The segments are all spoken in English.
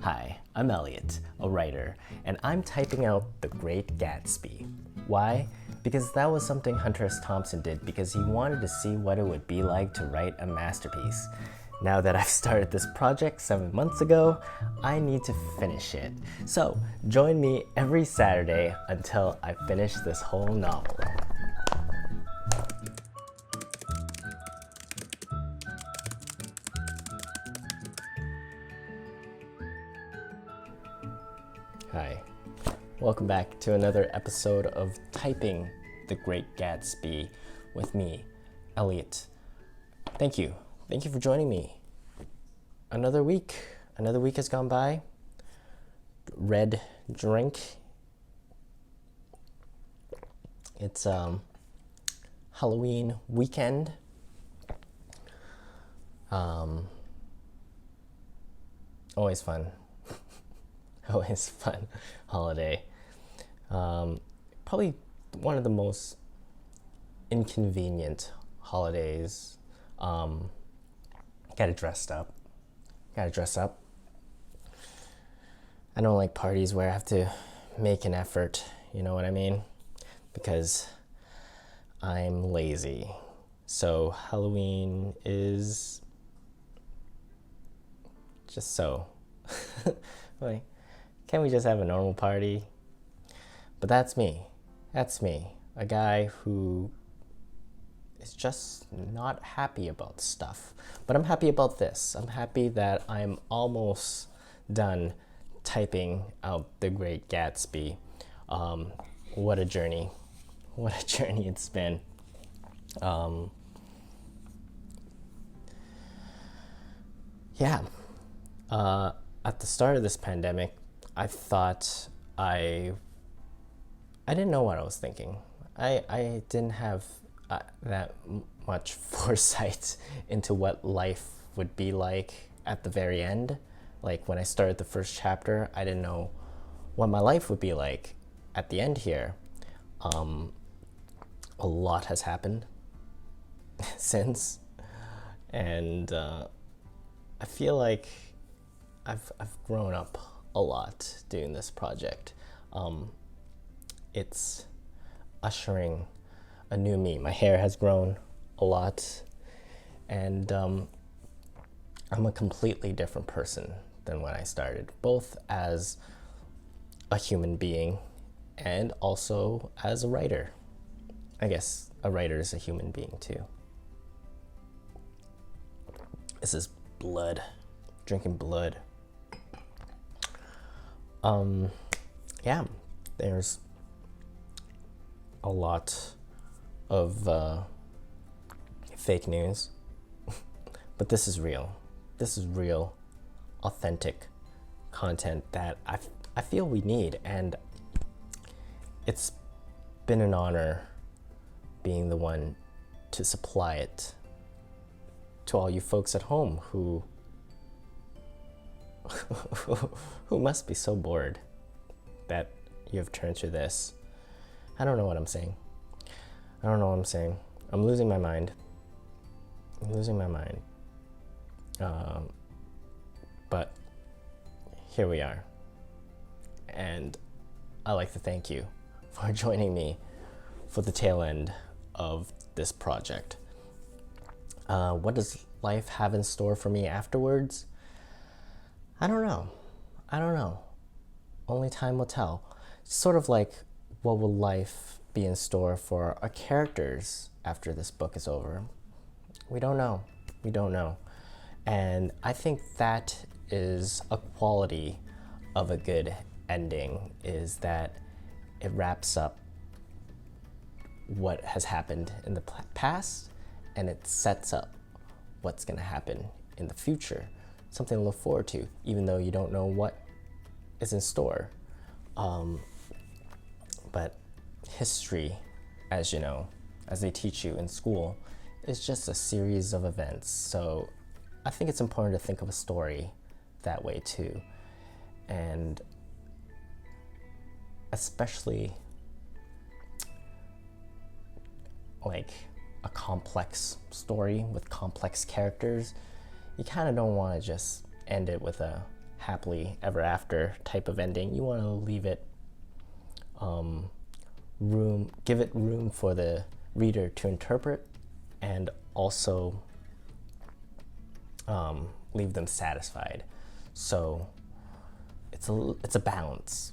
Hi, I'm Elliot, a writer, and I'm typing out The Great Gatsby. Why? Because that was something Hunter S Thompson did because he wanted to see what it would be like to write a masterpiece. Now that I've started this project 7 months ago, I need to finish it. So, join me every Saturday until I finish this whole novel. Hi, welcome back to another episode of Typing The Great Gatsby with me, Elliot. Thank you for joining me. Another week has gone by. Red drink. It's Halloween weekend. Always fun. Always fun holiday. Probably one of the most inconvenient holidays. Gotta dress up. I don't like parties where I have to make an effort, you know what I mean? Because I'm lazy. So Halloween is just so. Like, can't we just have a normal party? But that's me. A guy who is just not happy about stuff. But I'm happy about this. I'm happy that I'm almost done typing out The Great Gatsby. What a journey. What a journey it's been. At the start of this pandemic, I thought I didn't know what I was thinking. I didn't have that much foresight into what life would be like at the very end. Like when I started the first chapter, I didn't know what my life would be like at the end here. A lot has happened since, and I feel like I've grown up a lot doing this project. It's ushering a new me. My hair has grown a lot, and I'm a completely different person than when I started, both as a human being and also as a writer. I guess a writer is a human being too. This is blood, drinking blood. There's a lot of fake news, but this is real. This is real, authentic content that I feel we need, and it's been an honor being the one to supply it to all you folks at home who must be so bored that you have turned to this. I don't know what I'm saying. I'm losing my mind. But here we are. And I'd like to thank you for joining me for the tail end of this project. What does life have in store for me afterwards? I don't know. Only time will tell. Sort of like, what will life be in store for our characters after this book is over? We don't know. And I think that is a quality of a good ending, is that it wraps up what has happened in the past, and it sets up what's going to happen in the future. Something to look forward to, even though you don't know what is in store. But history, as you know, as they teach you in school, is just a series of events. So I think it's important to think of a story that way too. And especially like a complex story with complex characters, you kind of don't want to just end it with a happily ever after type of ending. You want to leave it give it room for the reader to interpret, and also leave them satisfied. So it's a balance.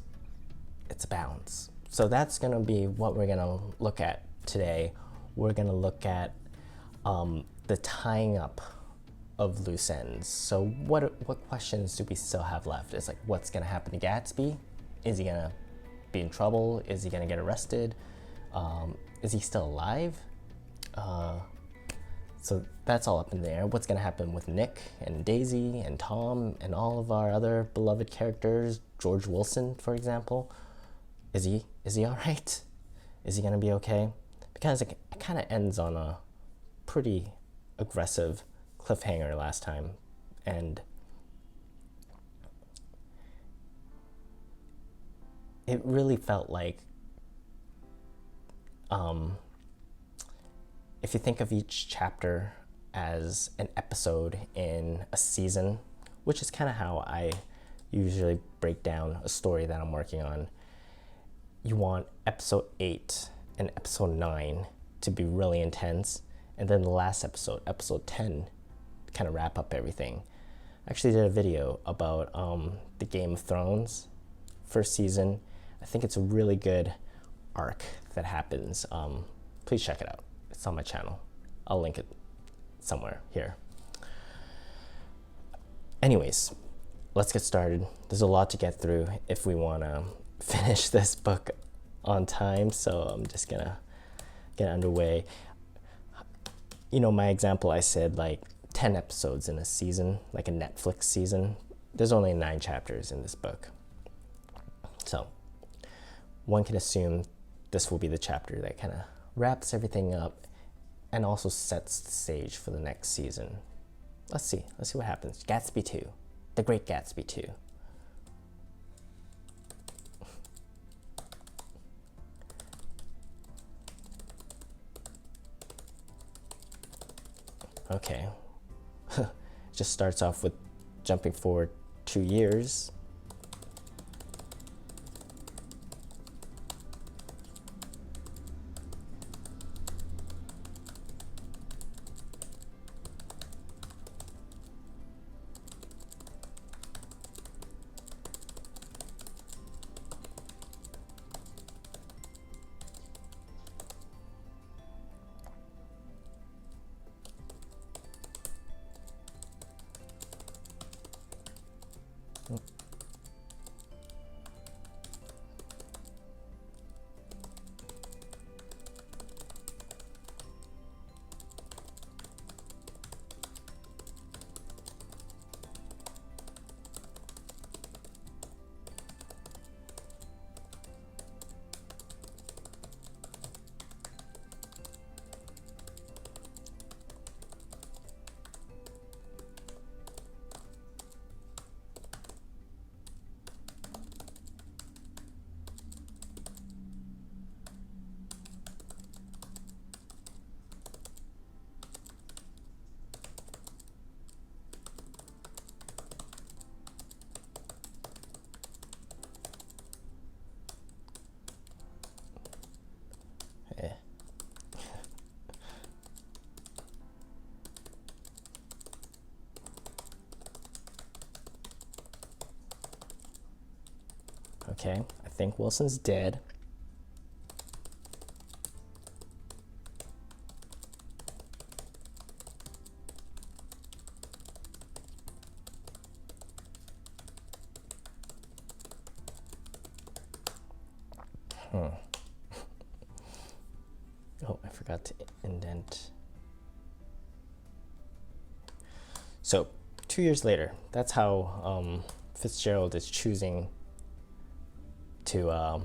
It's a balance. So that's going to be what we're going to look at today. We're going to look at the tying up of loose ends. So what questions do we still have left? It's like, what's going to happen to Gatsby? Is he going to be in trouble? Is he going to get arrested? Is he still alive? So that's all up in the air. What's going to happen with Nick and Daisy and Tom and all of our other beloved characters? George Wilson, for example. Is he all right? Is he going to be okay? Because it kind of ends on a pretty aggressive cliffhanger last time, and it really felt like if you think of each chapter as an episode in a season, which is kind of how I usually break down a story that I'm working on, you want episode 8 and episode 9 to be really intense, and then the last episode 10, kind of wrap up everything. I actually did a video about the Game of Thrones first season. I think it's a really good arc that happens. Please check it out. It's on my channel. I'll link it somewhere here. Anyways, let's get started. There's a lot to get through if we want to finish this book on time, so I'm just gonna get underway. You know, my example, I said like 10 episodes in a season, like a Netflix season. There's only 9 chapters in this book. So one can assume this will be the chapter that kind of wraps everything up and also sets the stage for the next season. Let's see what happens. Gatsby 2, The Great Gatsby 2. Okay, just starts off with jumping forward 2 years. Okay, I think Wilson's dead. Oh, I forgot to indent. So, 2 years later, that's how Fitzgerald is choosing to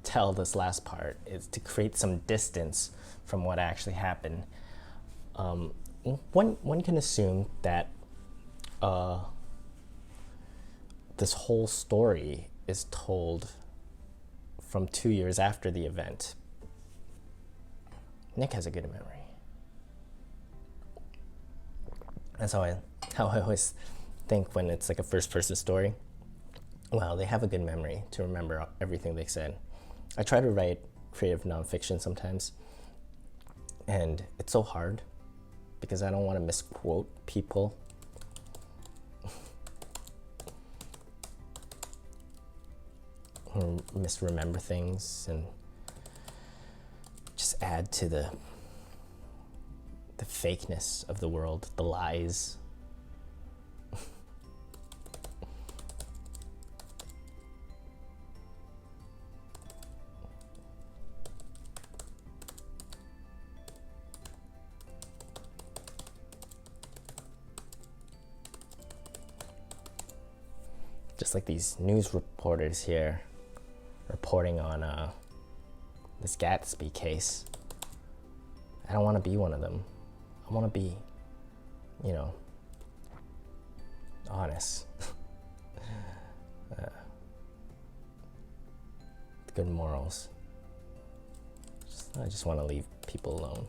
tell this last part, is to create some distance from what actually happened. One can assume that this whole story is told from 2 years after the event. Nick has a good memory. That's how I always think when it's like a first person story, wow, they have a good memory to remember everything they said. I try to write creative nonfiction sometimes, and it's so hard because I don't want to misquote people. Or misremember things and just add to the fakeness of the world, the lies. Just like these news reporters here reporting on this Gatsby case. I don't want to be one of them. I want to be, you know, honest. Good morals. I just want to leave people alone.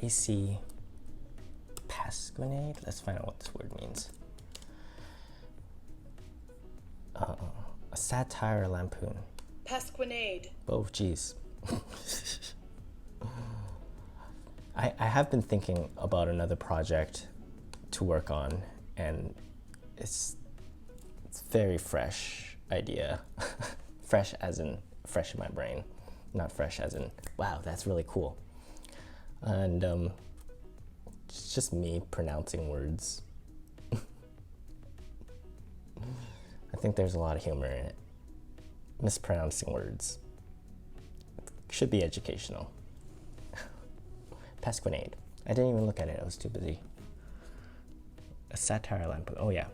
Racy Pasquinade? Let's find out what this word means. A satire lampoon. Pasquinade. Oh, geez. I have been thinking about another project to work on, and it's very fresh idea. Fresh as in fresh in my brain, not fresh as in, wow, that's really cool. And it's just me pronouncing words. I think there's a lot of humor in it. Mispronouncing words. It should be educational. Pasquinade. I didn't even look at it, I was too busy. A satire lampoon. Oh yeah.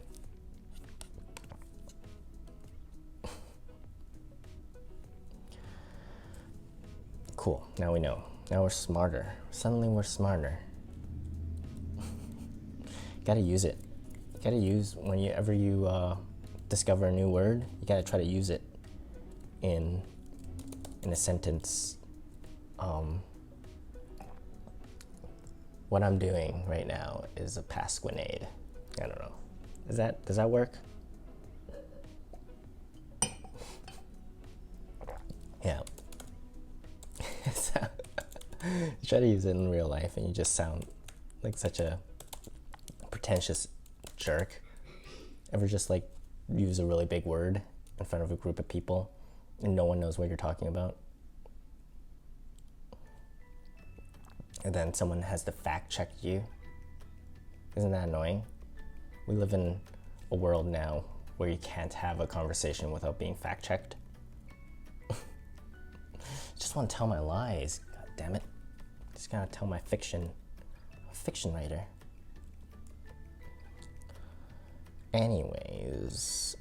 Cool, now we know. Now we're smarter. Suddenly we're smarter. Gotta use it. Gotta use, whenever you discover a new word, you gotta try to use it in a sentence. What I'm doing right now is a pasquinade. I don't know. Does that work? Yeah. You try to use it in real life and you just sound like such a pretentious jerk. Ever just like use a really big word in front of a group of people and no one knows what you're talking about? And then someone has to fact check you. Isn't that annoying? We live in a world now where you can't have a conversation without being fact checked. Just want to tell my lies. God damn it. Just gotta tell my fiction. I'm a fiction writer. Anyways.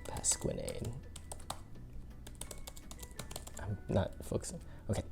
Pasquinade. I'm not focusing. Okay.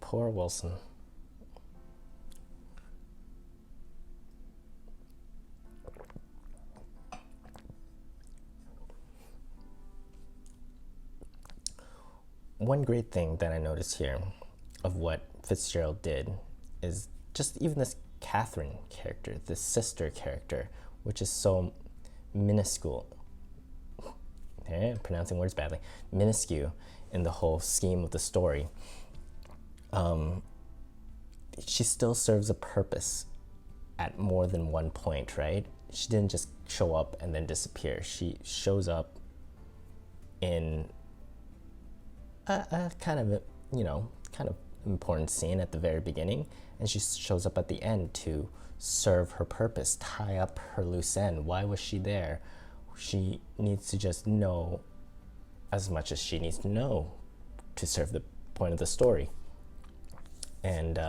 Poor Wilson. One great thing that I noticed here of what Fitzgerald did is just even this Catherine character, this sister character, which is so minuscule, pronouncing words badly, minuscule in the whole scheme of the story. She still serves a purpose at more than one point, right? She didn't just show up and then disappear. She shows up in a kind of, kind of important scene at the very beginning, and she shows up at the end to serve her purpose, tie up her loose end. Why was she there? She needs to just know as much as she needs to know to serve the point of the story. And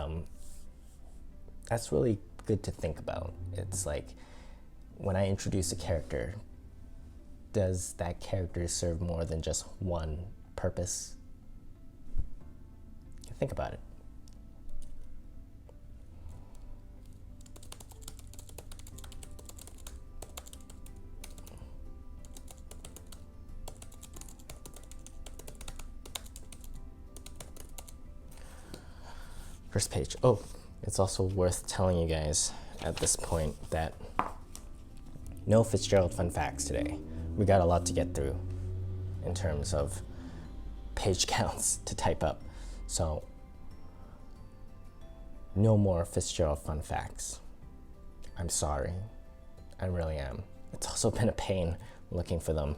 that's really good to think about. It's like, when I introduce a character, does that character serve more than just one purpose? Think about it. First page. Oh, it's also worth telling you guys at this point that no Fitzgerald fun facts today. We got a lot to get through in terms of page counts to type up. So, no more Fitzgerald fun facts. I'm sorry. I really am. It's also been a pain looking for them.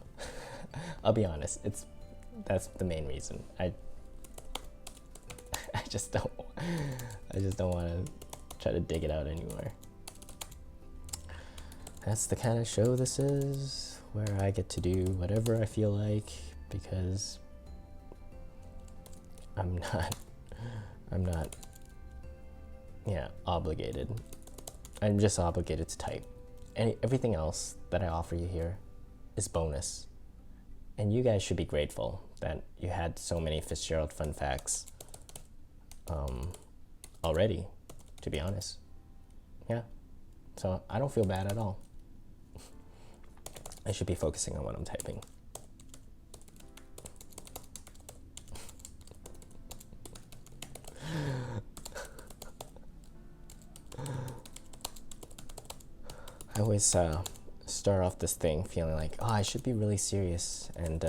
I'll be honest, that's the main reason. I just don't want to try to dig it out anymore. That's the kind of show this is, where I get to do whatever I feel like, because I'm not obligated. I'm just obligated to type. And everything else that I offer you here is bonus. And you guys should be grateful that you had so many Fitzgerald fun facts already, to be honest. Yeah. So I don't feel bad at all. I should be focusing on what I'm typing. I always start off this thing feeling like, oh, I should be really serious, and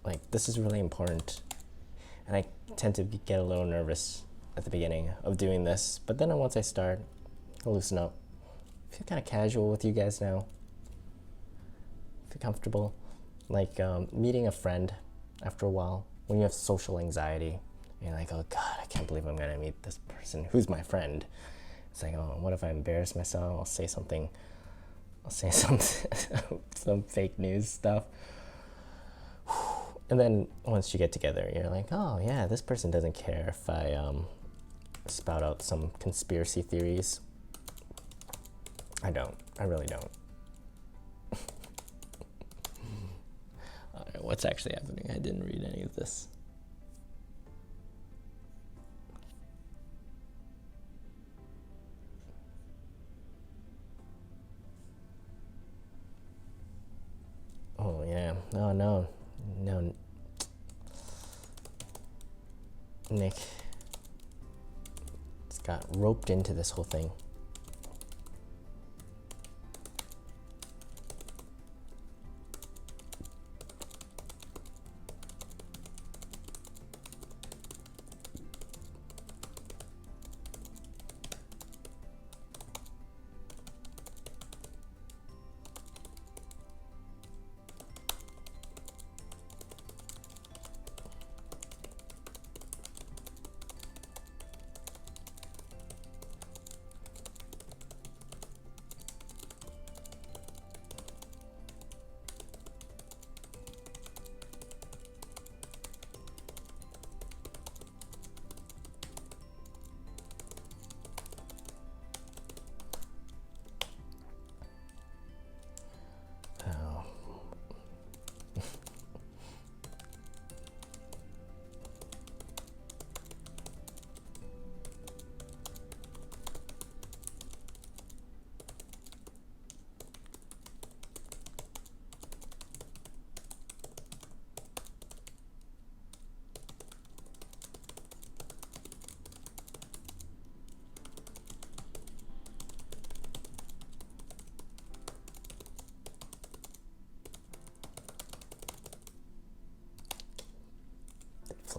like, this is really important. And I tend to get a little nervous at the beginning of doing this, but then once I start, I'll loosen up. I feel kind of casual with you guys now. I feel comfortable. Like meeting a friend after a while, when you have social anxiety, and you're like, oh God, I can't believe I'm gonna meet this person who's my friend. It's like, oh, what if I embarrass myself? I'll say some some fake news stuff. And then once you get together, you're like, oh yeah, this person doesn't care if I spout out some conspiracy theories. I don't. I really don't. All right, what's actually happening? I didn't read any of this. Oh yeah. No. Nick just got roped into this whole thing.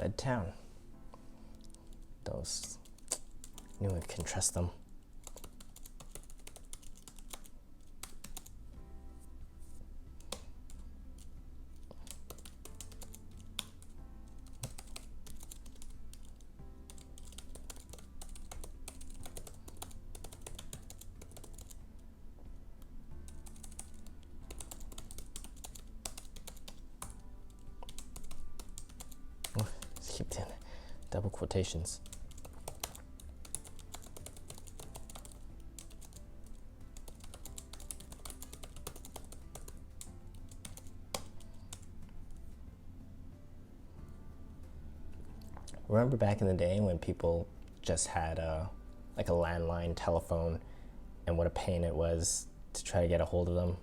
led town. Those, knew I can trust them. Keep doing it. Double quotations. Remember back in the day when people just had like a landline telephone, and what a pain it was to try to get a hold of them?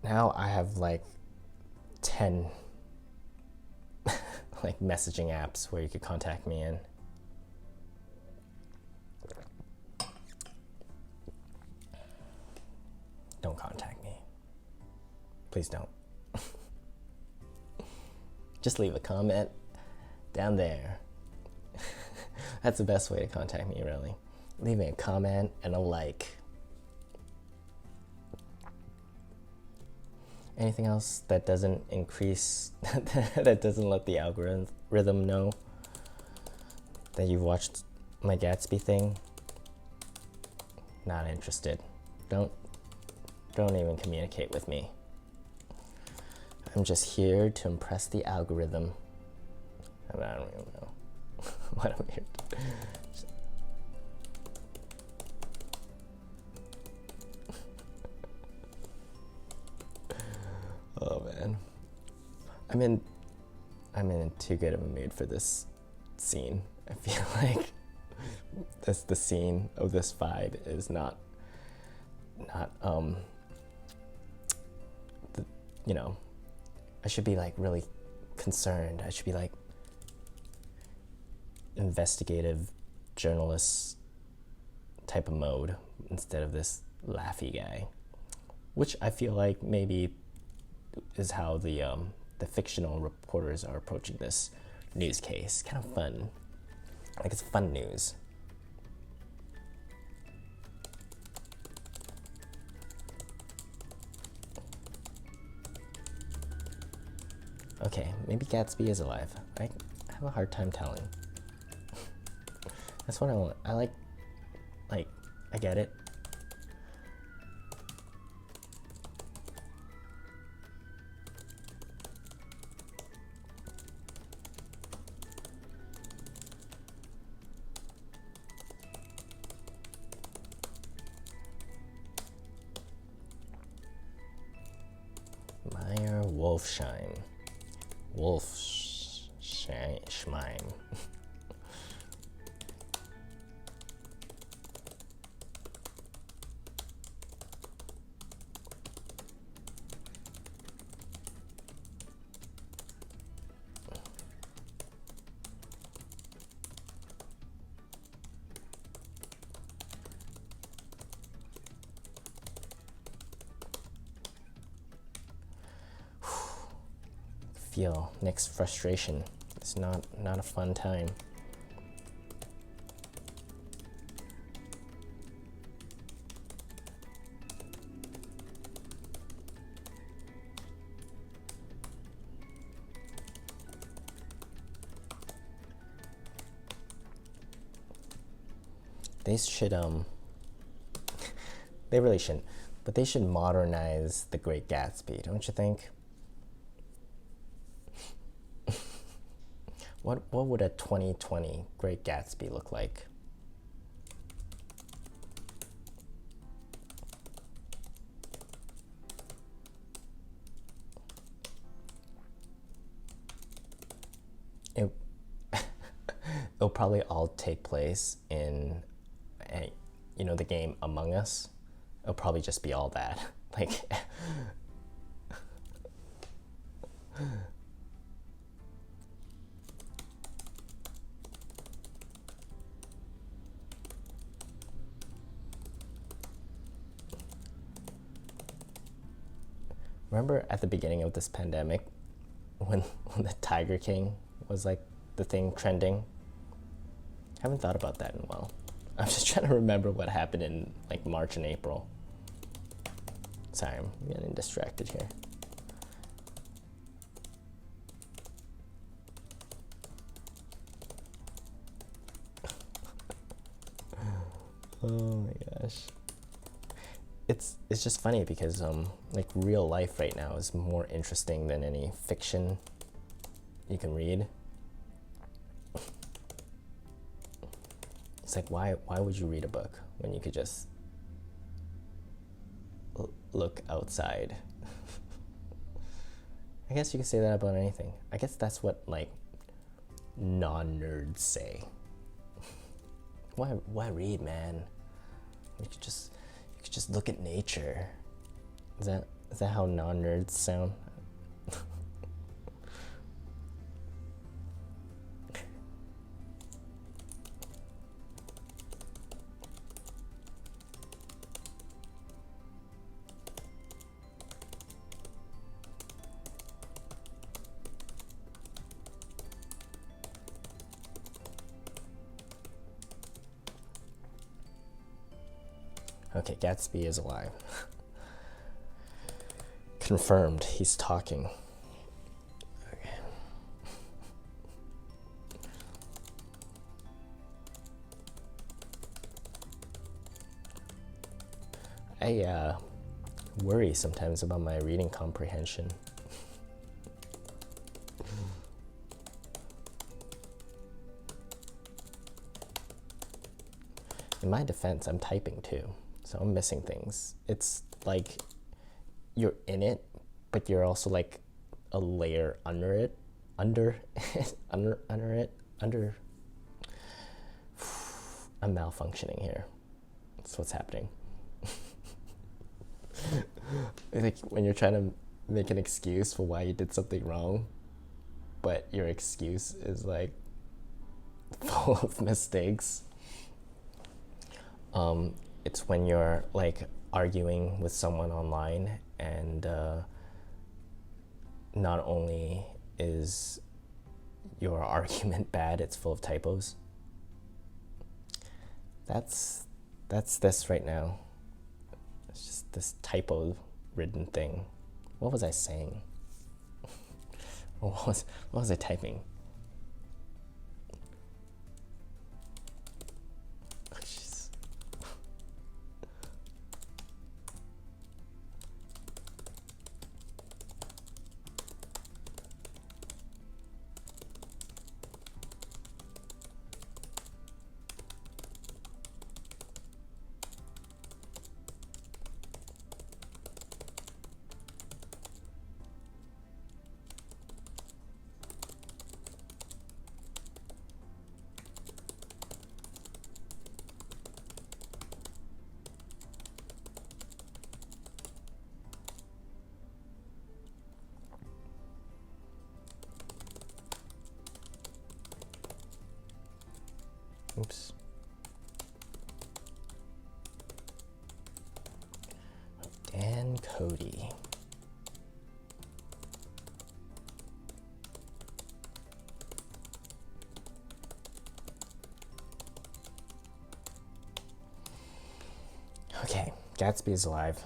Now I have like 10 like messaging apps where you could contact me in. Don't contact me. Please don't. Just leave a comment down there. That's the best way to contact me, really. Leaving a comment and a like. Anything else that doesn't increase, that doesn't let the algorithm know that you've watched my Gatsby thing? Not interested. Don't even communicate with me. I'm just here to impress the algorithm. I don't even know what I'm here to do. Oh man, I'm in too good of a mood for this scene. I feel like the scene of this vibe is not you know, I should be like really concerned. I should be like investigative journalist type of mode instead of this laughy guy, which I feel like maybe is how the fictional reporters are approaching this news case. Kind of fun. Like, it's fun news. Okay, maybe Gatsby is alive. I have a hard time telling. That's what I want. I get it. Meyer Wolfsheim. Wolfsheim. Feel Nick's frustration. It's not a fun time. They should they really shouldn't, but they should modernize The Great Gatsby, don't you think? What would a 2020 Great Gatsby look like? It'll probably all take place in, the game Among Us. It'll probably just be all that. Like, remember at the beginning of this pandemic when the Tiger King was like the thing trending. Haven't thought about that in a while. I'm just trying to remember what happened in like March and April. Sorry, I'm getting distracted here. Oh my gosh. It's just funny because like real life right now is more interesting than any fiction you can read. It's like why would you read a book when you could just look outside? I guess you could say that about anything. I guess that's what like non-nerds say. Why read, man? You could just look at nature. Is that how non-nerds sound? Okay, Gatsby is alive. Confirmed, he's talking. Okay. I worry sometimes about my reading comprehension. In my defense, I'm typing too. So I'm missing things. It's like you're in it, but you're also like a layer under it. I'm malfunctioning here. That's what's happening. Like when you're trying to make an excuse for why you did something wrong, but your excuse is like full of mistakes. It's when you're like arguing with someone online and not only is your argument bad, it's full of typos. That's this right now. It's just this typo-ridden thing. What was I saying? What was I typing? Oops. Dan Cody. Okay, Gatsby is alive.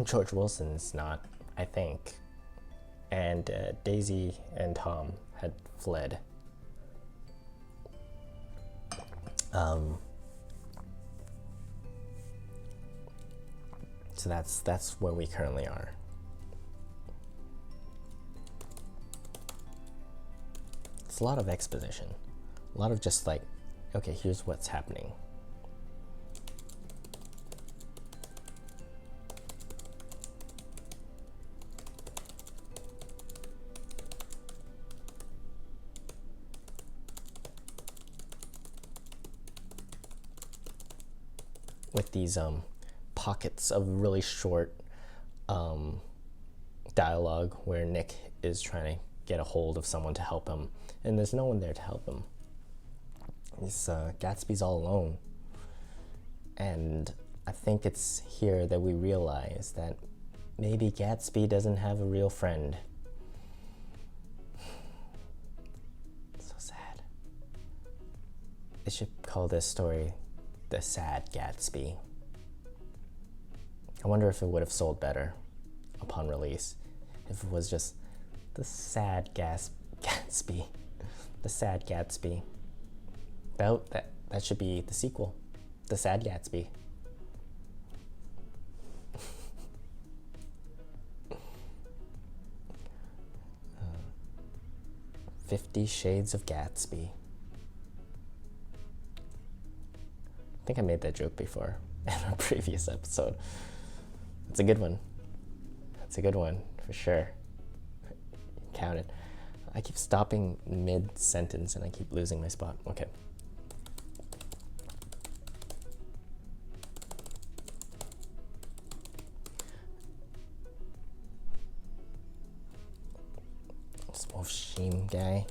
George Wilson's not, I think. And Daisy and Tom had fled. So that's where we currently are. It's a lot of exposition, a lot of just like, okay, here's what's happening. With these pockets of really short dialogue where Nick is trying to get a hold of someone to help him, and there's no one there to help him. Gatsby's all alone. And I think it's here that we realize that maybe Gatsby doesn't have a real friend. They should call this story The Sad Gatsby. I wonder if it would have sold better upon release if it was just The Sad Gatsby. The Sad Gatsby. That should be the sequel. The Sad Gatsby. 50 Shades of Gatsby. I think I made that joke before in a previous episode. It's a good one. That's a good one, for sure. Count it. I keep stopping mid-sentence and I keep losing my spot. Okay. This Wolf Sheen guy.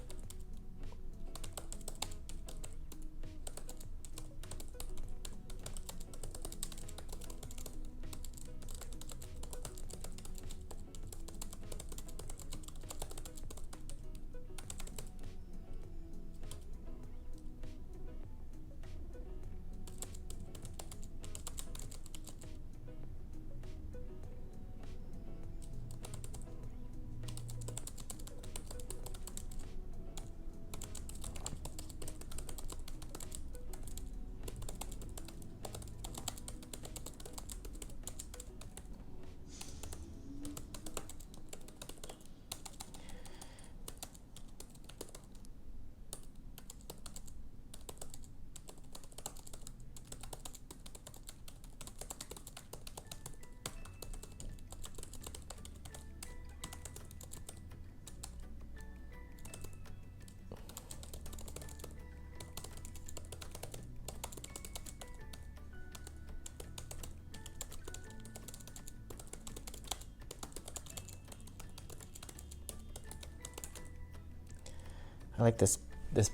I like this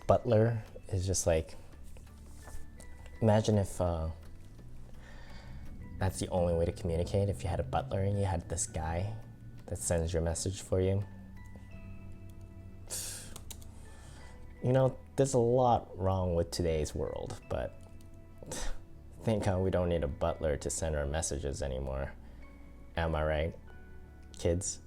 butler is just like, imagine if that's the only way to communicate. If you had a butler and you had this guy that sends your message for you. You know, there's a lot wrong with today's world, but thank God we don't need a butler to send our messages anymore. Am I right, kids?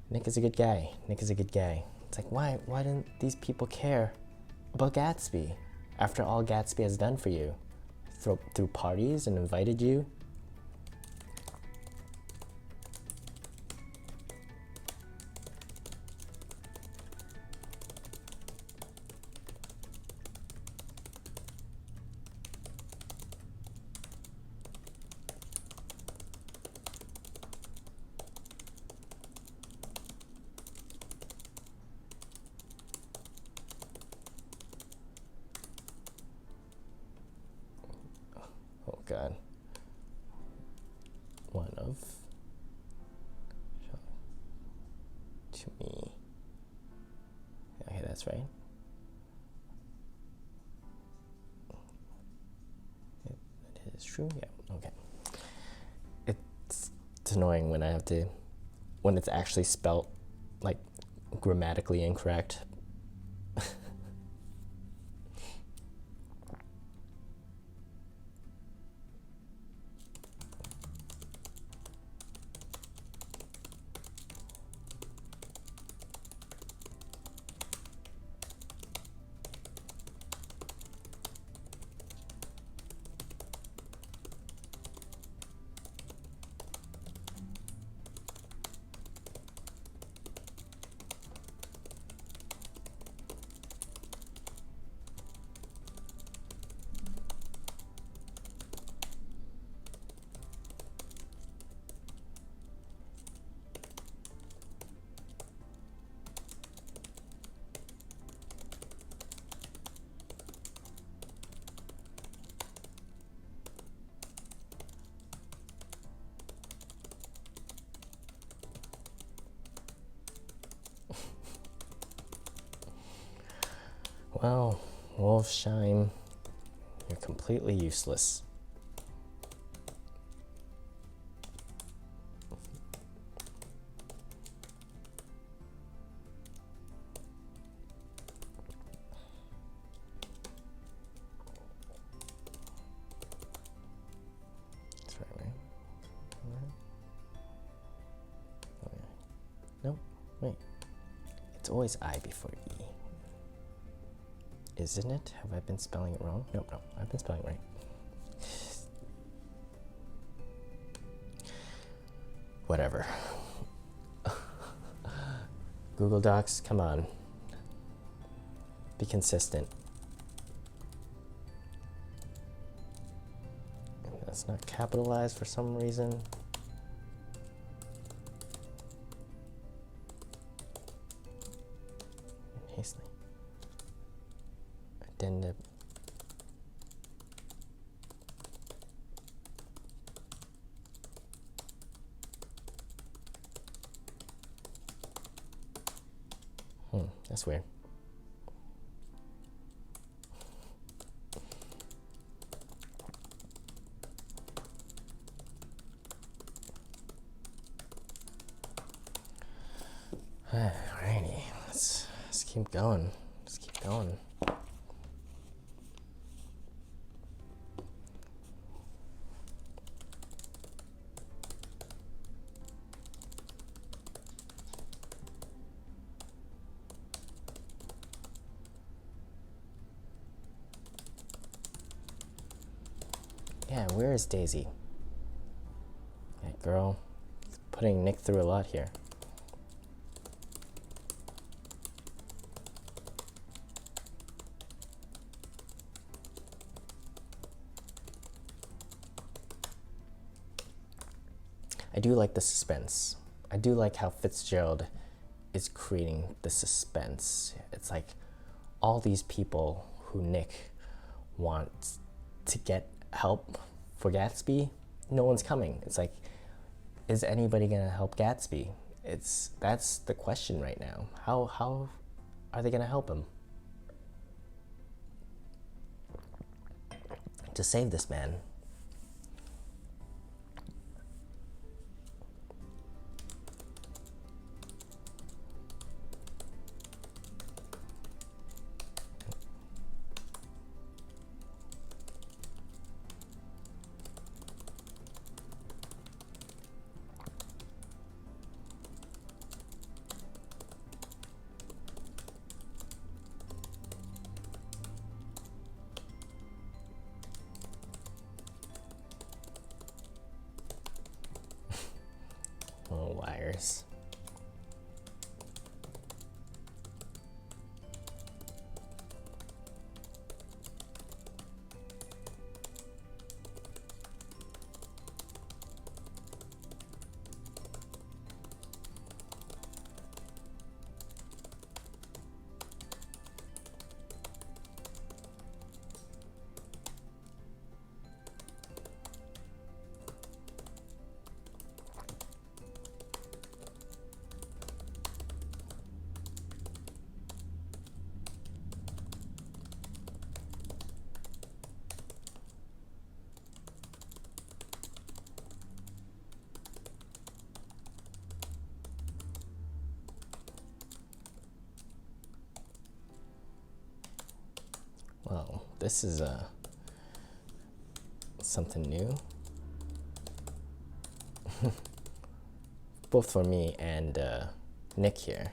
Nick is a good guy. Nick is a good guy. It's like, why didn't these people care about Gatsby after all Gatsby has done for you? Through parties and invited you? Oh God. One of to me. Okay, that's right. It is true. Yeah. Okay. It's annoying when I have to, when it's actually spelt like grammatically incorrect. Oh, Wolfsheim, you're completely useless. That's right, right? Oh, yeah. No, wait. It's always I before E. Isn't it? Have I been spelling it wrong? Nope, no, I've been spelling it right. Whatever. Google Docs, come on. Be consistent. That's not capitalized for some reason. Hastily. Addendum. That's weird. Alrighty, let's keep going. Let's keep going. Yeah, where is Daisy? That girl, putting Nick through a lot here. I do like the suspense. I do like how Fitzgerald is creating the suspense. It's like all these people who Nick wants to get help for Gatsby, no one's coming. It's like, is anybody gonna help Gatsby? That's the question right now. How are they gonna help him to save this man? Oh, wires. Well, this is something new, both for me and Nick here.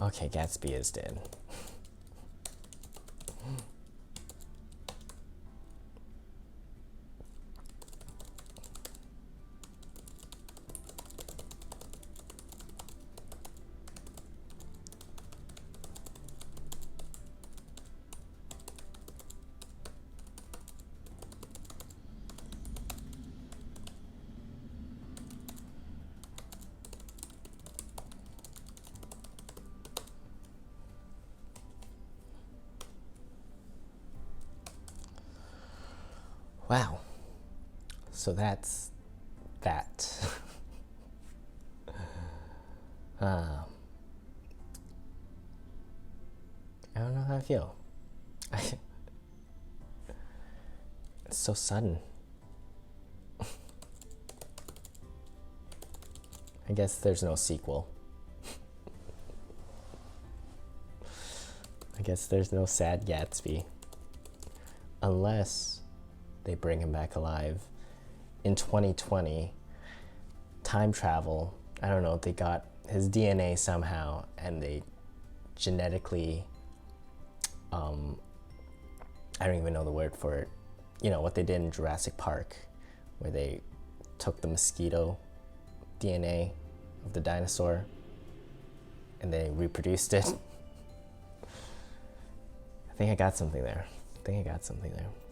Okay, Gatsby is dead. Wow. So that's that. I don't know how I feel. It's so sudden. I guess there's no sequel. I guess there's no sad Gatsby. Unless they bring him back alive. In 2020, time travel, I don't know, they got his DNA somehow and they genetically, I don't even know the word for it. You know, what they did in Jurassic Park, where they took the mosquito DNA of the dinosaur and they reproduced it. I think I got something there.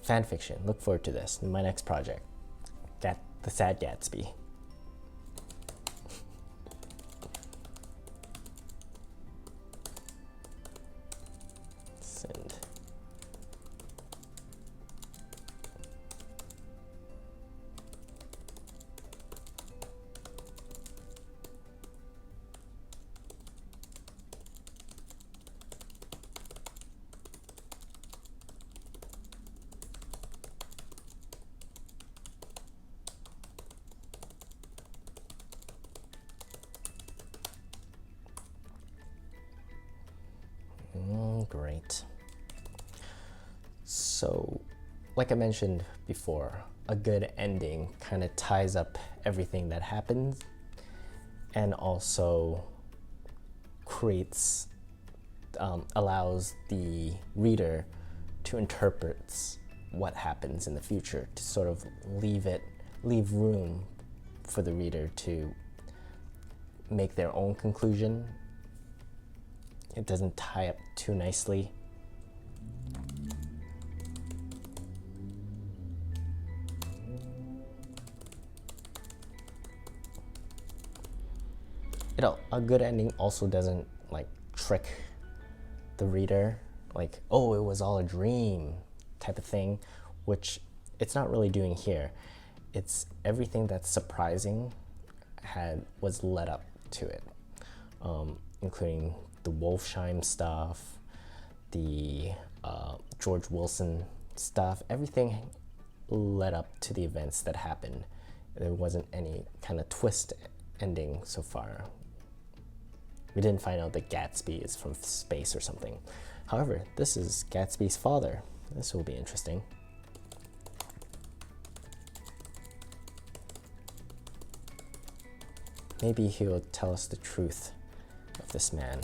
Fan fiction. Look forward to this. My next project. The Sad Gatsby. Send. Great. So, like I mentioned before, a good ending kind of ties up everything that happens and also creates, allows the reader to interpret what happens in the future, to sort of leave room for the reader to make their own conclusion. It doesn't tie up too nicely. You know, a good ending also doesn't like trick the reader, like, oh, it was all a dream type of thing, which it's not really doing here. It's everything that's surprising was led up to it, including the Wolfsheim stuff, the George Wilson stuff. Everything led up to the events that happened. There wasn't any kind of twist ending so far. We didn't find out that Gatsby is from space or something. However, this is Gatsby's father. This will be interesting. Maybe he'll tell us the truth of this man.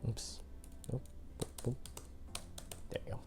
Oops. Oop, boop, boop. There you go.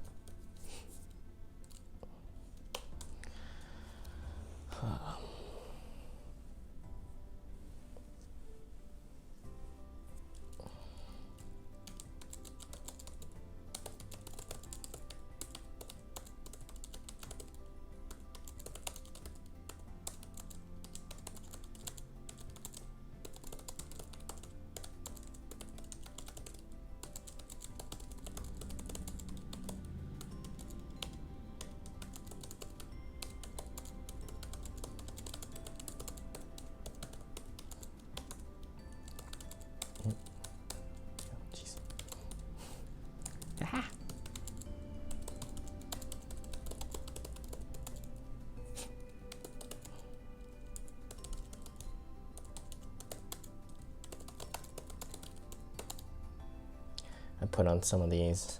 I put on some of this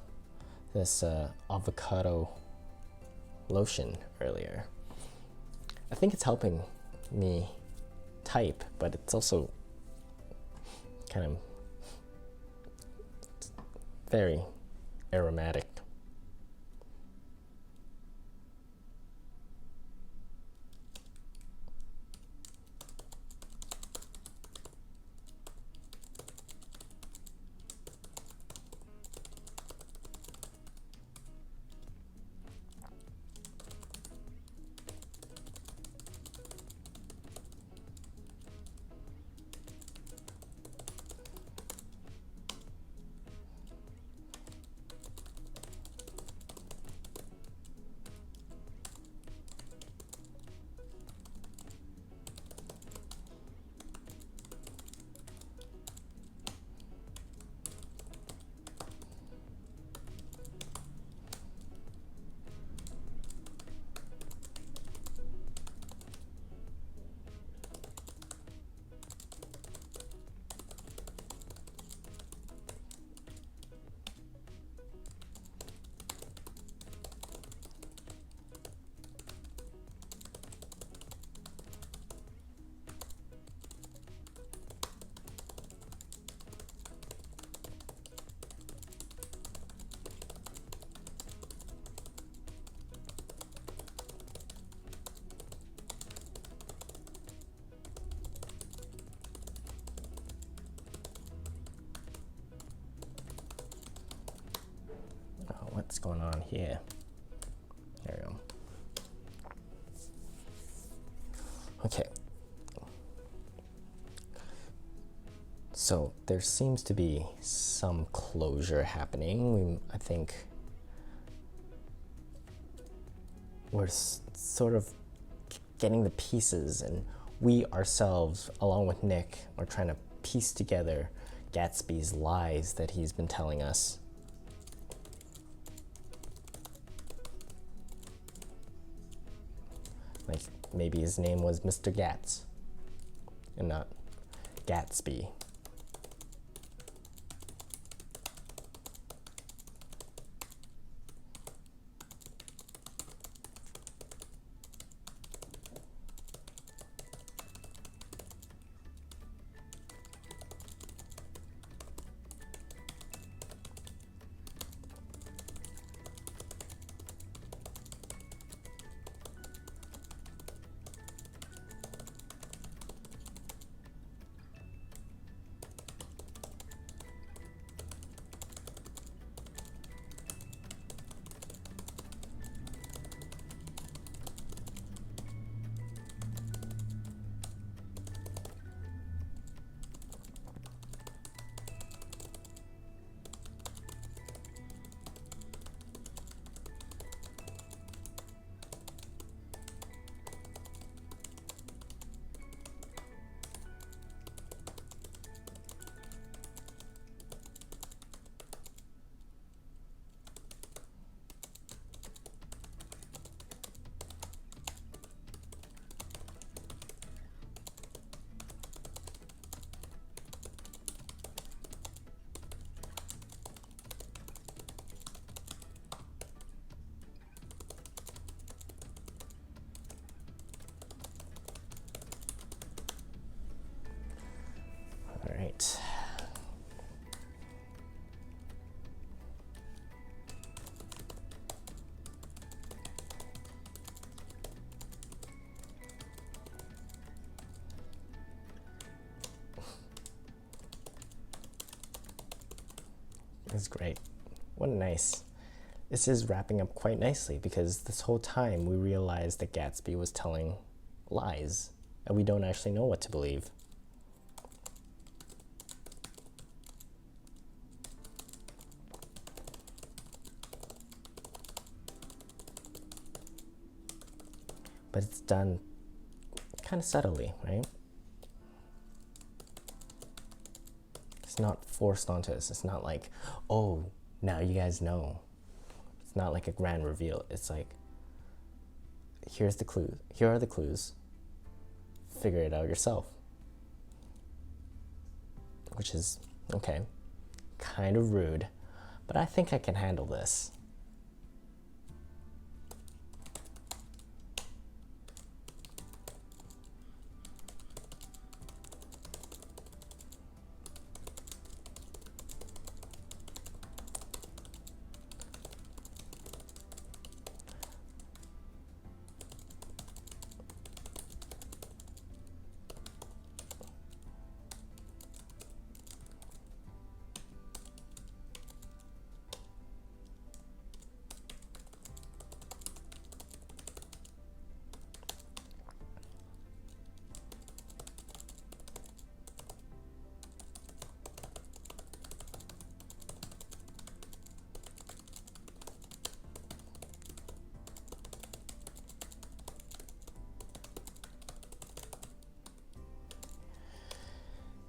avocado lotion earlier. I think it's helping me type, but it's also kind of very aromatic. What's going on here? There we go. Okay. So there seems to be some closure happening. I think we're sort of getting the pieces, and we ourselves, along with Nick, are trying to piece together Gatsby's lies that he's been telling us. Like, maybe his name was Mr. Gats and not Gatsby. All right. That's great. What a nice. This is wrapping up quite nicely, because this whole time we realized that Gatsby was telling lies and we don't actually know what to believe. But it's done kind of subtly, right? It's not forced onto us. It's not like, oh, now you guys know. It's not like a grand reveal. It's like, here's the clue. Here are the clues. Figure it out yourself. Which is, okay, kind of rude, but I think I can handle this.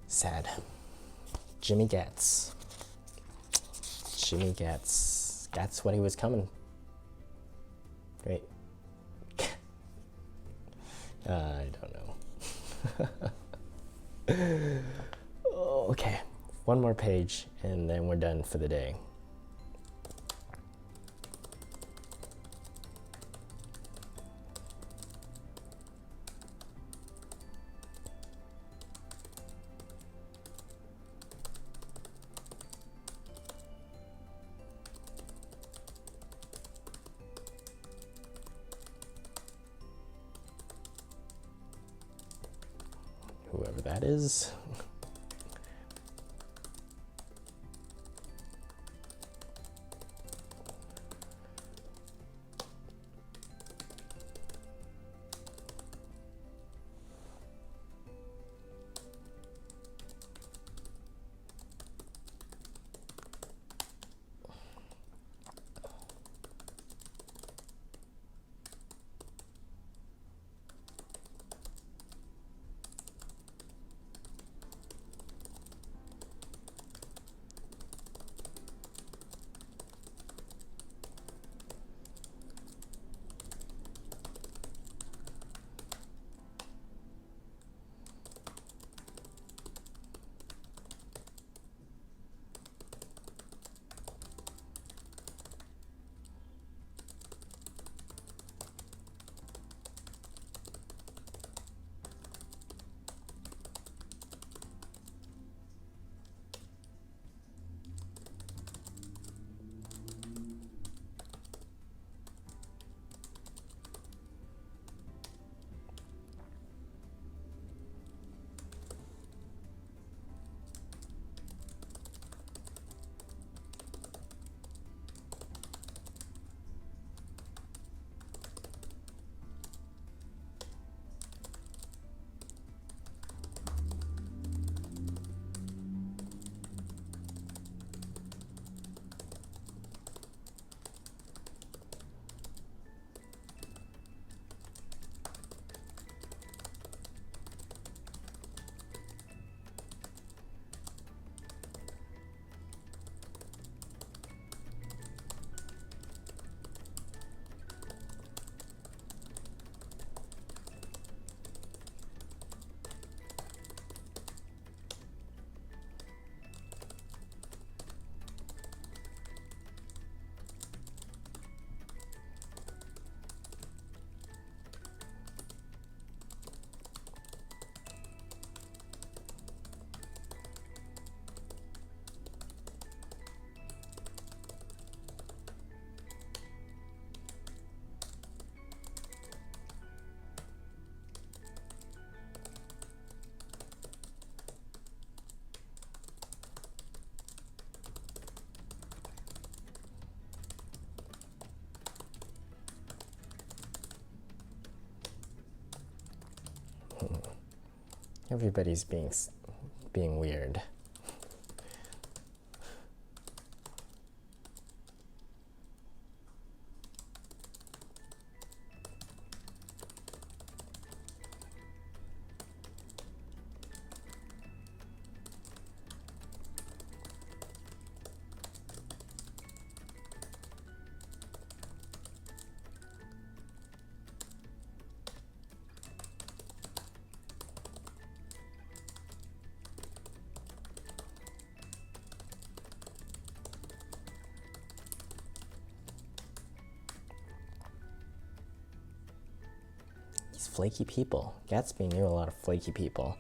Sad. Jimmy Gats. Jimmy Gats. That's what he was coming. Wait. I don't know. Okay. One more page and then we're done for the day. Whoever that is. Everybody's being weird. flaky people. Gatsby knew a lot of flaky people.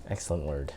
Excellent word.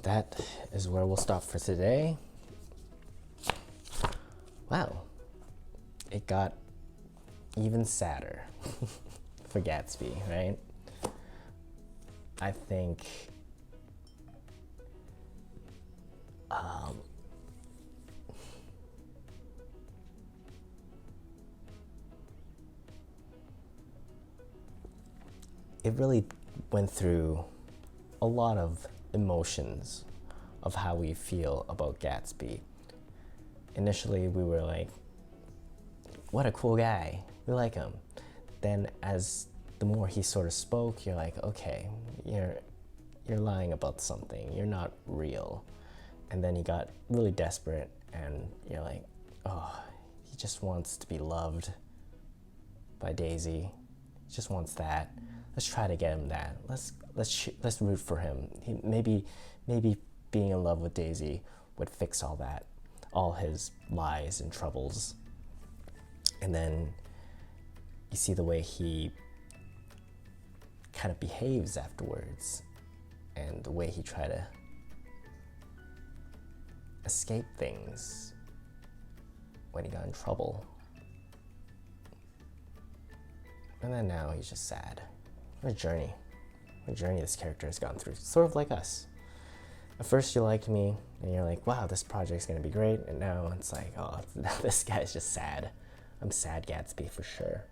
That is where we'll stop for today. Wow, it got even sadder for Gatsby, right? I think it really went through a lot of emotions of how we feel about Gatsby. Initially, we were like, what a cool guy, we like him. Then as the more he sort of spoke, you're like, okay, you're lying about something, you're not real. And then he got really desperate, and you're like, oh, he just wants to be loved by Daisy. He just wants that. Let's try to get him that. Let's root for him. Maybe being in love with Daisy would fix all that, all his lies and troubles. And then you see the way he kind of behaves afterwards, and the way he tried to escape things when he got in trouble. And then now he's just sad. What a journey this character has gone through. Sort of like us. At first you liked me, and you're like, wow, this project's gonna be great. And now it's like, oh, this guy's just sad. I'm sad Gatsby for sure.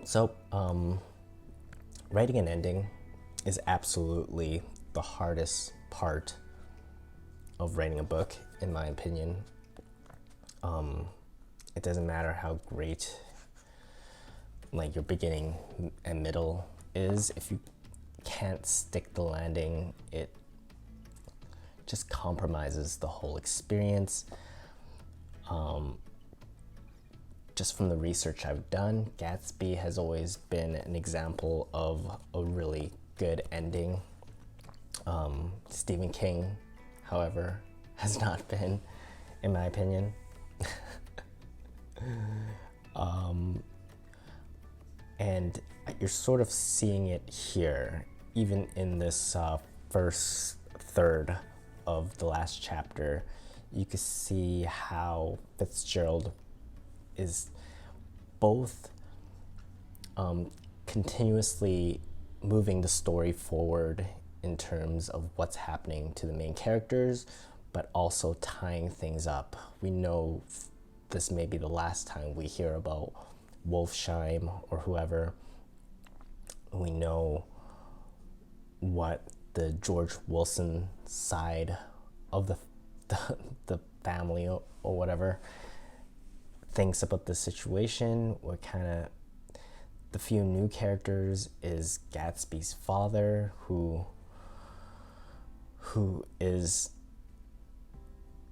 So, writing an ending is absolutely the hardest part of writing a book, in my opinion. It doesn't matter how great like your beginning and middle is. If you can't stick the landing, it just compromises the whole experience. Just from the research I've done, Gatsby has always been an example of a really good ending. Stephen King, however, has not been, in my opinion. And you're sort of seeing it here, even in this first third of the last chapter. You can see how Fitzgerald is both continuously moving the story forward in terms of what's happening to the main characters, but also tying things up. We know this may be the last time we hear about Wolfsheim or whoever. We know what the George Wilson side of the family or whatever thinks about the situation. We're kind of, the few new characters is Gatsby's father, who is,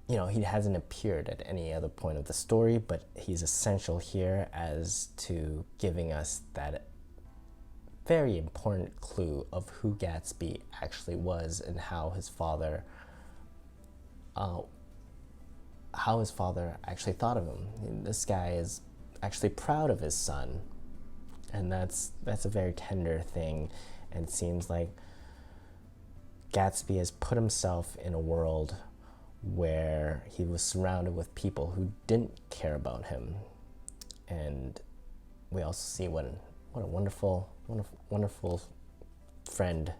you know, he hasn't appeared at any other point of the story, but he's essential here as to giving us that very important clue of who Gatsby actually was and how his father actually thought of him. This guy is actually proud of his son, and that's a very tender thing. And it seems like Gatsby has put himself in a world where he was surrounded with people who didn't care about him. And we also see what a wonderful friend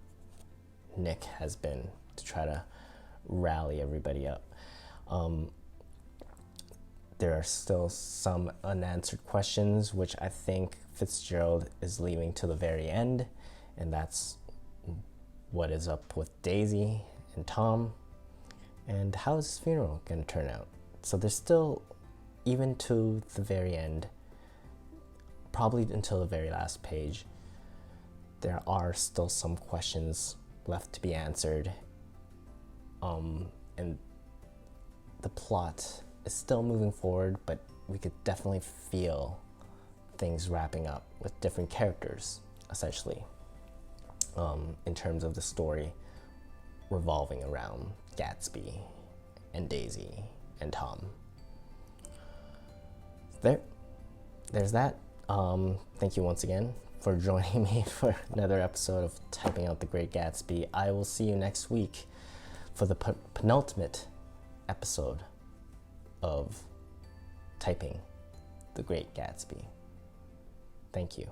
Nick has been to try to rally everybody up. There are still some unanswered questions, which I think Fitzgerald is leaving to the very end, and that's what is up with Daisy and Tom, and how is his funeral going to turn out. So there's still, even to the very end, probably until the very last page, there are still some questions left to be answered, and the plot is still moving forward, but we could definitely feel things wrapping up with different characters, essentially, in terms of the story revolving around Gatsby and Daisy and Tom. There's that. Thank you once again for joining me for another episode of Typing Out the Great Gatsby. I will see you next week for the penultimate episode of Typing the Great Gatsby. Thank you.